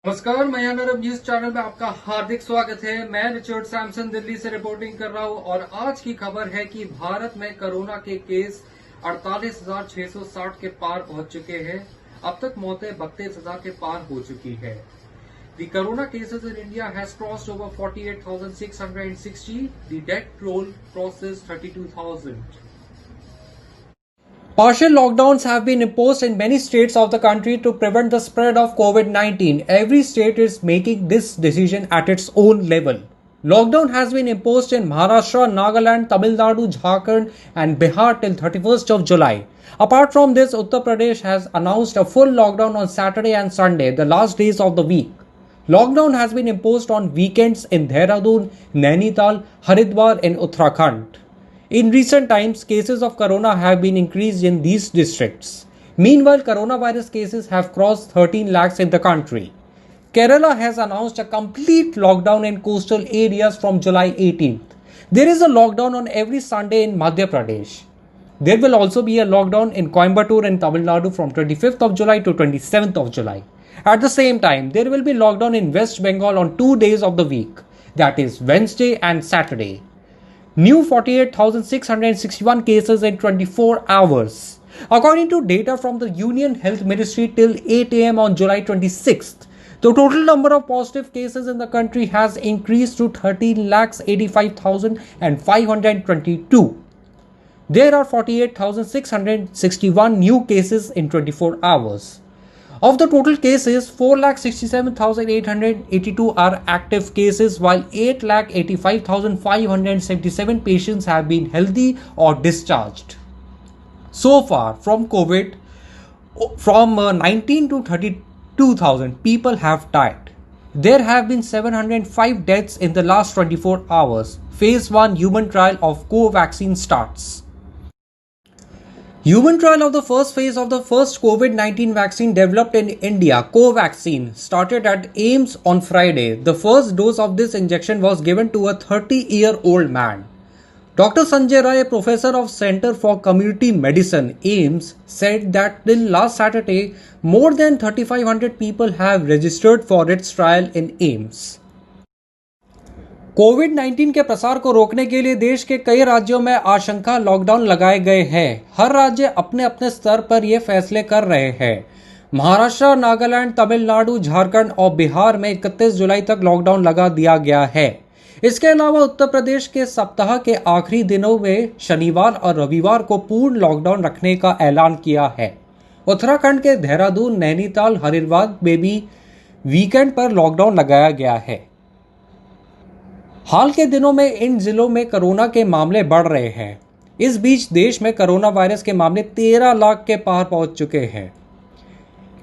नमस्कार, मयान Arab News channel में आपका हार्दिक स्वागत है। मैं रिचर्ड सैमसन दिल्ली से रिपोर्टिंग कर रहा हूं और आज की खबर है कि भारत में कोरोना के केस 48,660 के पार पहुंच चुके हैं। अब तक मौतें 32,000 के पार हो चुकी है। The corona cases in India has crossed over 48,660. The death toll crosses 32,000. Partial lockdowns have been imposed in many states of the country to prevent the spread of COVID-19. Every state is making this decision at its own level. Lockdown has been imposed in Maharashtra, Nagaland, Tamil Nadu, Jharkhand and Bihar till 31st of July. Apart from this, Uttar Pradesh has announced a full lockdown on Saturday and Sunday, the last days of the week. Lockdown has been imposed on weekends in Dehradun, Nainital, Haridwar and Uttarakhand. In recent times, cases of corona have been increased in these districts. Meanwhile, coronavirus cases have crossed 13 lakhs in the country. Kerala has announced a complete lockdown in coastal areas from July 18th. There is a lockdown on every Sunday in Madhya Pradesh. There will also be a lockdown in Coimbatore and Tamil Nadu from 25th of July to 27th of July. At the same time, there will be lockdown in West Bengal on 2 days of the week, that is Wednesday and Saturday. New 48,661 cases in 24 hours. According to data from the Union Health Ministry till 8 am on July 26th, the total number of positive cases in the country has increased to 13,85,522. There are 48,661 new cases in 24 hours. Of the total cases, 4,67,882 are active cases, while 8,85,577 patients have been healthy or discharged. So far, from COVID, from 19 to 32,000 people have died. There have been 705 deaths in the last 24 hours. Phase 1 human trial of Covaxin starts. Human trial of the first phase of the first COVID-19 vaccine developed in India, Covaxin, started at AIIMS on Friday. The first dose of this injection was given to a 30-year-old man. Dr. Sanjay Rai, professor of Center for Community Medicine, AIIMS, said that till last Saturday, more than 3,500 people have registered for its trial in AIIMS. कोविड-19 के प्रसार को रोकने के लिए देश के कई राज्यों में आशंका लॉकडाउन लगाए गए हैं। हर राज्य अपने अपने स्तर पर ये फैसले कर रहे हैं। महाराष्ट्र, नागालैंड, तमिलनाडु, झारखंड और बिहार में 31 जुलाई तक लॉकडाउन लगा दिया गया है। इसके अलावा उत्तर प्रदेश के सप्ताह के आखिरी दिनों में शनिवार और रविवार को पूर्ण लॉकडाउन रखने का ऐलान किया है। उत्तराखंड के देहरादून, नैनीताल, हरिद्वार में भी वीकेंड पर लॉकडाउन लगाया गया है। हाल के दिनों में इन जिलों में कोरोना के मामले बढ़ रहे हैं। इस बीच देश में कोरोना वायरस के मामले 13 लाख के पार पहुंच चुके हैं।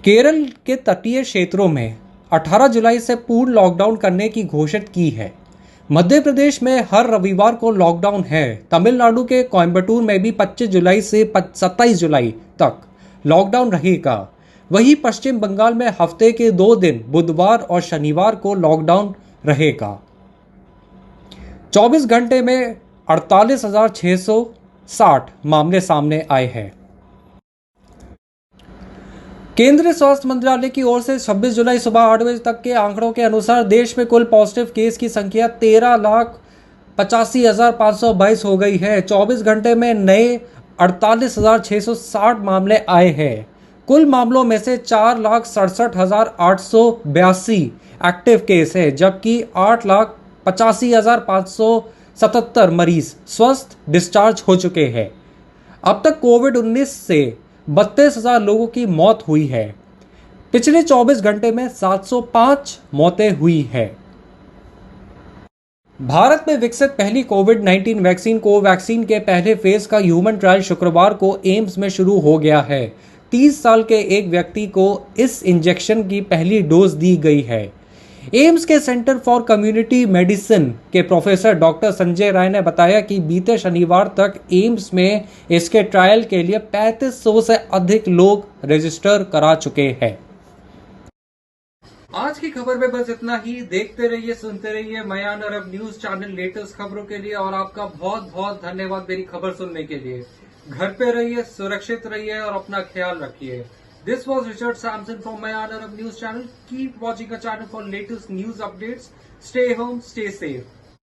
केरल के तटीय क्षेत्रों में 18 जुलाई से पूर्ण लॉकडाउन करने की घोषणा की है। मध्य प्रदेश में हर रविवार को लॉकडाउन है। तमिलनाडु के कोयम्बटूर में भी 25 जुलाई से 27 जुलाई तक लॉकडाउन रहेगा। वहीं पश्चिम बंगाल में हफ्ते के 2 दिन बुधवार और शनिवार को लॉकडाउन रहेगा। 24 घंटे में 48,660 मामले सामने आए हैं। केंद्रीय स्वास्थ्य मंत्रालय की ओर से 26 जुलाई सुबह 8 बजे तक के आंकड़ों के अनुसार देश में कुल पॉजिटिव केस की संख्या 13,85,522 हो गई है। 24 घंटे में नए 48,660 मामले आए हैं। कुल मामलों में से 4,67,882 एक्टिव केस है, जबकि 8,85,577 मरीज स्वस्थ डिस्चार्ज हो चुके हैं। अब तक कोविड-19 से 32,000 लोगों की मौत हुई है। पिछले 24 घंटे में 705 मौतें हुई है। भारत में विकसित पहली कोविड-19 वैक्सीन कोवैक्सीन के पहले फेज का ह्यूमन ट्रायल शुक्रवार को एम्स में शुरू हो गया है। 30 साल के एक व्यक्ति को इस इंजेक्शन की पहली डोज दी गई है। एम्स के सेंटर फॉर कम्युनिटी मेडिसिन के प्रोफेसर डॉक्टर संजय राय ने बताया कि बीते शनिवार तक एम्स में इसके ट्रायल के लिए 3500 से अधिक लोग रजिस्टर करा चुके हैं। आज की खबर में बस इतना ही। देखते रहिए, सुनते रहिए मयान अरब न्यूज चैनल लेटेस्ट खबरों के लिए और आपका बहुत बहुत धन्यवाद मेरी खबर सुनने के लिए। घर पे रहिए, सुरक्षित रहिए और अपना ख्याल रखिए। This was Richard Sampson from Mayan Arab News Channel. Keep watching our channel for latest news updates. Stay home, stay safe.